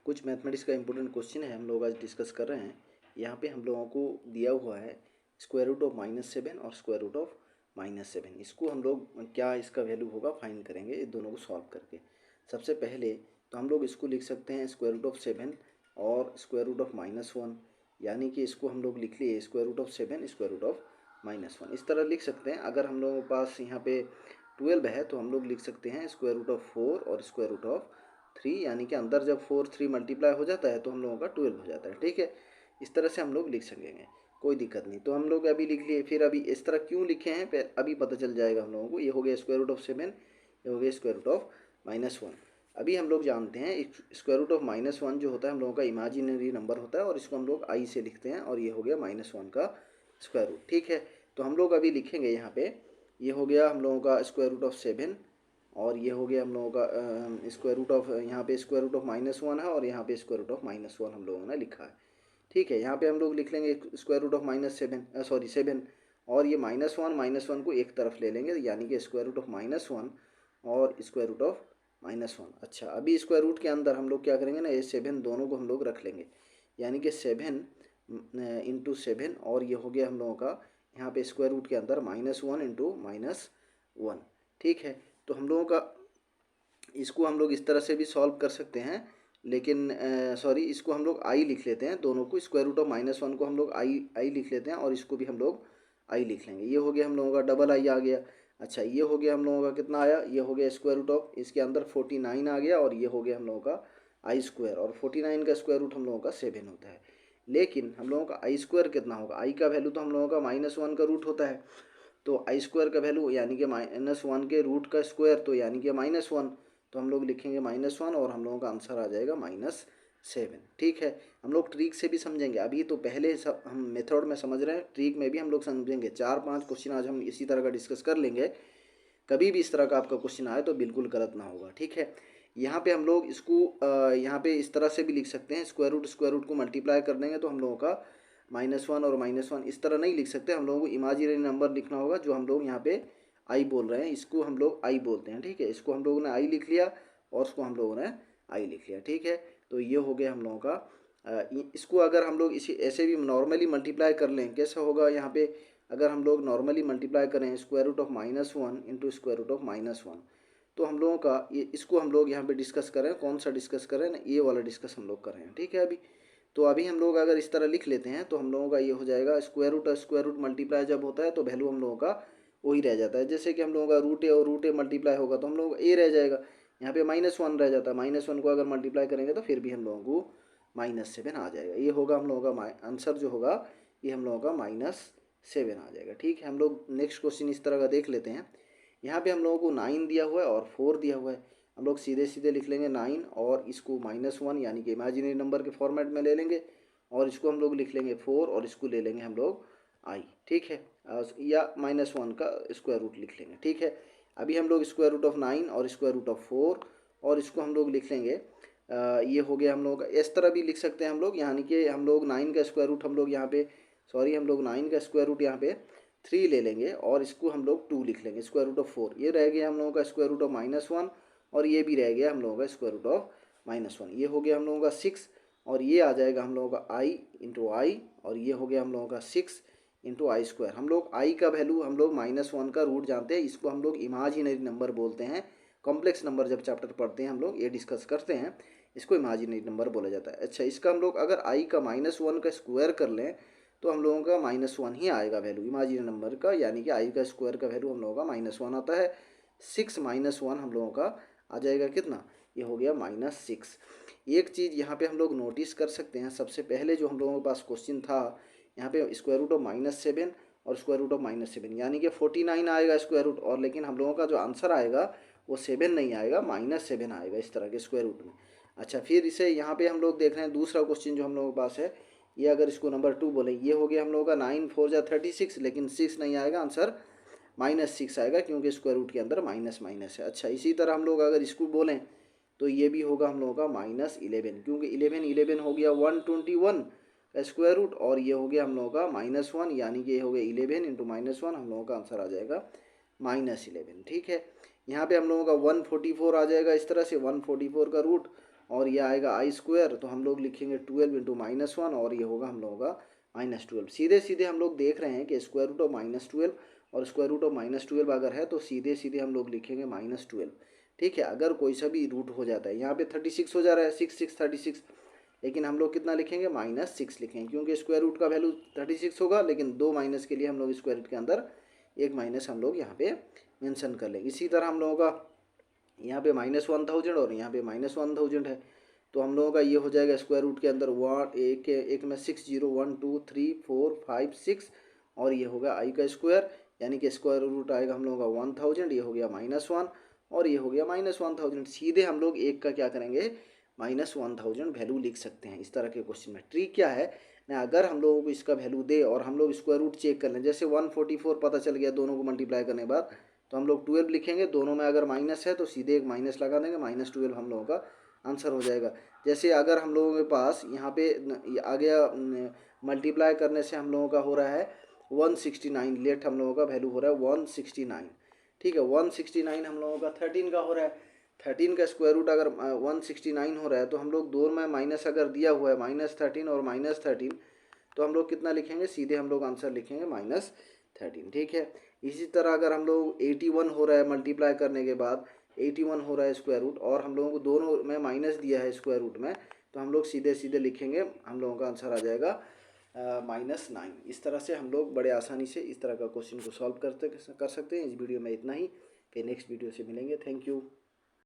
कुछ मैथमेटिक्स का important question है हम लोग आज डिस्कस कर रहे हैं। यहाँ पे हम लोगों को दिया हुआ है स्क्वायर रूट ऑफ -7 और स्क्वायर रूट ऑफ -7। इसको हम लोग क्या इसका वैल्यू होगा फाइंड करेंगे ये दोनों को सॉल्व करके। सबसे पहले तो हम लोग इसको लिख सकते हैं स्क्वायर रूट ऑफ 7 और स्क्वायर रूट ऑफ -1, यानी कि इसको हम लोग लिख लिए square root of 7 square root of -1, इस तरह लिख सकते हैं। अगर हम लोगों के पास यहाँ पे 12 है तो हम लोग लिख सकते हैं स्क्वायर रूट ऑफ 4 और स्क्वायर रूट ऑफ 3, यानी कि अंदर जब 4 3 मल्टीप्लाई हो जाता है तो हम लोगों का 12 हो जाता है। ठीक है, इस तरह से हम लोग लिख सकेंगे, कोई दिक्कत नहीं। तो हम लोग अभी लिख लिए, फिर अभी इस तरह क्यों लिखे हैं फिर अभी पता चल जाएगा हम लोगों को। ये हो गया स्क्वायर रूट ऑफ 7, ये हो गया स्क्वायर रूट ऑफ -1। अभी हम लोग जानते हैं स्क्वायर रूट ऑफ -1 जो होता है हम लोगों का इमेजिनरी नंबर होता है और इसको हम लोग आई से लिखते हैं, और ये हो गया -1 का स्क्वायर रूट। ठीक है, तो हम लोग अभी लिखेंगे यहाँ पे, ये हो गया हम लोगों का स्क्वायर रूट ऑफ 7 और ये हो गया हम लोगों का स्क्वायर रूट ऑफ, यहाँ पे स्क्वायर रूट ऑफ -1 है और यहाँ पे स्क्वायर रूट ऑफ -1 हम लोगों ने लिखा है। ठीक है, यहाँ पे हम लोग लिख लेंगे स्क्वायर रूट ऑफ -7 और ये -1 को एक तरफ ले लेंगे, यानी कि स्क्वायर रूट ऑफ -1 और स्क्वायर रूट ऑफ -1। अच्छा, अभी स्क्वायर रूट के अंदर हम लोग क्या करेंगे ना, ये 7 दोनों को हम लोग रख लेंगे, यानी कि 7 इंटू 7, और ये हो गया हम लोगों का यहाँ पे स्क्वायर रूट के अंदर -1 इंटू -1। ठीक है, तो हम लोगों का इसको हम लोग इस तरह से भी सॉल्व कर सकते हैं, लेकिन सॉरी, इसको हम लोग आई लिख लेते हैं, दोनों को स्क्वायर रूट ऑफ -1 को हम लोग आई लिख लेते हैं और इसको भी हम लोग आई लिख लेंगे। ये हो गया हम लोगों का डबल आई आ गया। अच्छा, ये हो गया हम लोगों का कितना आया, ये हो गया स्क्वायर रूट ऑफ, इसके अंदर 49 आ गया, और ये हो गया हम लोगों का आई स्क्वायर, और 49 का स्क्वायर रूट हम लोगों का 7 होता है। लेकिन हम लोगों का आई स्क्वायर कितना होगा, आई का वैल्यू तो हम लोगों का -1 का रूट होता है, तो आई स्क्वायर का वैल्यू यानी कि -1 के रूट का स्क्वायर, तो यानी कि -1, तो हम लोग लिखेंगे -1 और हम लोगों का आंसर आ जाएगा -7। ठीक है, हम लोग ट्रिक से भी समझेंगे, अभी तो पहले सब हम मेथड में समझ रहे हैं, ट्रिक में भी हम लोग समझेंगे। 4-5 क्वेश्चन आज हम इसी तरह का डिस्कस कर लेंगे। कभी भी इस तरह का आपका क्वेश्चन आए तो बिल्कुल गलत ना होगा। ठीक है, यहाँ पे हम लोग इसको यहाँ पे इस तरह से भी लिख सकते हैं, स्क्वायर रूट को मल्टीप्लाई कर देंगे तो हम लोगों का -1 और -1, इस तरह नहीं लिख सकते, हम लोगों को इमेजिनरी नंबर लिखना होगा, जो हम लोग यहाँ पे आई बोल रहे हैं, इसको हम लोग आई बोलते हैं। ठीक है, इसको हम लोगों ने आई लिख लिया और उसको हम लोगों ने आई लिख लिया। ठीक है, तो ये हो गया हम लोगों का इसको अगर हम लोग इसी ऐसे भी नॉर्मली मल्टीप्लाई कर लें, कैसा होगा यहाँ पे, अगर हम लोग नॉर्मली मल्टीप्लाई करें square root of -1 into square root of -1, तो हम लोगों का ये, इसको हम लोग यहाँ पे डिस्कस करें, कौन सा डिस्कस करें ना, ये वाला डिस्कस हम लोग कर रहे हैं। ठीक है, अभी तो अभी हम लोग अगर इस तरह लिख लेते हैं तो हम लोगों का ये हो जाएगा स्क्वायर रूट मल्टीप्लाई जब होता है तो वैल्यू हम लोगों का वही रह जाता है। जैसे कि हम लोगों का रूट ए और रूट ए मल्टीप्लाई होगा तो हम लोग ए रह जाएगा, यहाँ पे -1 रह जाता है, -1 को अगर मल्टीप्लाई करेंगे तो फिर भी हम लोगों को -7 आ जाएगा। ये होगा हम लोगों का आंसर जो होगा, ये हम लोगों का -7 आ जाएगा। ठीक है, हम लोग नेक्स्ट क्वेश्चन इस तरह का देख लेते हैं। यहाँ पे हम लोगों को 9 दिया हुआ है और 4 दिया हुआ है, हम लोग सीधे सीधे लिख लेंगे 9 और इसको -1 यानी कि इमेजिनरी नंबर के फॉर्मेट में ले लेंगे, और इसको हम लोग लिख लेंगे 4 और इसको ले लेंगे हम लोग आई। ठीक है, या -1 का स्क्वायर रूट लिख लेंगे। ठीक है, अभी हम लोग स्क्वायर रूट ऑफ 9 और स्क्वायर रूट ऑफ 4, और इसको हम लोग लिख लेंगे ये हो गया हम लोग का, इस तरह भी लिख सकते हैं हम लोग, यानी कि हम लोग 9 का स्क्वायर रूट हम लोग यहाँ पे, सॉरी, हम लोग 9 का स्क्वायर रूट यहाँ पे 3 ले लेंगे और इसको हम लोग 2 लिख लेंगे, स्क्वायर रूट ऑफ 4, ये रह गया हम लोगों का स्क्वायर रूट ऑफ -1, और ये भी रह गया हम लोगों का स्क्वायर रूट ऑफ -1, ये हो गया हम लोगों का 6, और ये आ जाएगा हम लोगों का आई इंटू आई, और ये हो गया हम लोगों का 6 इंटू आई स्क्वायर। हम लोग आई का वैल्यू हम लोग -1 का रूट जानते हैं, इसको हम लोग इमेजिनरी नंबर बोलते हैं। कॉम्प्लेक्स नंबर जब चैप्टर पढ़ते हैं हम लोग ये डिस्कस करते हैं, इसको इमेजिनरी नंबर बोला जाता है। अच्छा, इसका हम लोग अगर आई का -1 का स्क्वायर कर लें तो हम लोगों का -1 ही आएगा वैल्यू इमेजिनरी नंबर का, यानी कि आई का स्क्वायर का वैल्यू हम लोगों का -1 आता है। 6 -1 हम लोगों का आ जाएगा कितना, ये हो गया -6। एक चीज़ यहाँ पे हम लोग नोटिस कर सकते हैं, सबसे पहले जो हम लोगों के पास क्वेश्चन था, यहाँ पे स्क्वायर रूट ऑफ -7 और स्क्वायर रूट ऑफ -7, यानी कि 49 आएगा स्क्वायर रूट, और लेकिन हम लोगों का जो आंसर आएगा वो 7 नहीं आएगा, -7 आएगा इस तरह के स्क्वायर रूट में। अच्छा, फिर इसे यहाँ पे हम लोग देख रहे हैं दूसरा क्वेश्चन जो हम लोगों के पास है, ये अगर इसको नंबर 2 बोले, ये हो गया हम लोगों का 9 4 जा 36, लेकिन 6 नहीं आएगा, आंसर -6 आएगा, क्योंकि स्क्वायर रूट के अंदर माइनस माइनस है। अच्छा, इसी तरह हम लोग अगर इसको बोलें तो ये भी होगा हम लोगों का -11, क्योंकि 11 हो गया 121 का स्क्वायर रूट, और ये हो गया हम लोगों का -1, यानी कि ये हो गया 11 इंटू -1, हम लोगों का आंसर आ जाएगा -11। ठीक है, यहाँ पे हम लोगों का 144 आ जाएगा, इस तरह से 144 का रूट और ये आएगा आई स्क्वायर, तो हम लोग लिखेंगे 12 इंटू -1 और ये होगा हम लोगों का -12। सीधे सीधे हम लोग देख रहे हैं कि स्क्वायर रूट ऑफ -12 और स्क्वायर रूट ऑफ -12 अगर है तो सीधे सीधे हम लोग लिखेंगे -12। ठीक है, अगर कोई सा भी रूट हो जाता है, यहाँ पे 36 हो जा रहा है, 6 6 36, लेकिन हम लोग कितना लिखेंगे -6 लिखेंगे, क्योंकि स्क्वायर रूट का वैल्यू 36 होगा, लेकिन दो माइनस के लिए हम लोग स्क्वायर रूट के अंदर एक माइनस हम लोग यहाँ पे मेंशन कर लेंगे। इसी तरह हम लोगों का यहाँ पे -1000 और यहाँ पे -1000 है, तो हम लोगों का ये हो जाएगा स्क्वायर रूट के अंदर एक में 6 0 1 2 3 4 5 6 और ये होगा आई का स्क्वायर, यानी कि स्क्वायर रूट आएगा हम लोगों का 1000, ये हो गया -1 और ये हो गया -1000। सीधे हम लोग एक का क्या करेंगे -1000 वैल्यू लिख सकते हैं इस तरह के क्वेश्चन में। ट्रिक क्या है ना, अगर हम लोगों को इसका वैल्यू दे और हम लोग स्क्वायर रूट चेक कर लें, जैसे 144 पता चल गया दोनों को मल्टीप्लाई करने के बाद, तो हम लोग 12 लिखेंगे, दोनों में अगर माइनस है तो सीधे एक माइनस लगा देंगे, -12 हम लोगों का आंसर हो जाएगा। जैसे अगर हम लोगों के पास यहाँ पे आ गया मल्टीप्लाई करने से हम लोगों का हो रहा है 169, लेट हम लोगों का वैल्यू हो रहा है 169। ठीक है, 169 हम लोगों का 13 का हो रहा है, 13 का स्क्वायर रूट अगर 169 हो रहा है, तो हम लोग दोनों में माइनस अगर दिया हुआ है -13 और -13, तो हम लोग कितना लिखेंगे, सीधे हम लोग आंसर लिखेंगे -13। ठीक है, इसी तरह अगर हम लोग 81 हो रहा है मल्टीप्लाई करने के बाद, 81 हो रहा है स्क्वायर रूट और हम लोगों को दोनों में माइनस दिया है स्क्वायर रूट में, तो हम लोग सीधे सीधे लिखेंगे, हम लोगों का आंसर आ जाएगा -9। इस तरह से हम लोग बड़े आसानी से इस तरह का क्वेश्चन को सॉल्व कर सकते हैं। इस वीडियो में इतना ही, फिर नेक्स्ट वीडियो से मिलेंगे। Thank you.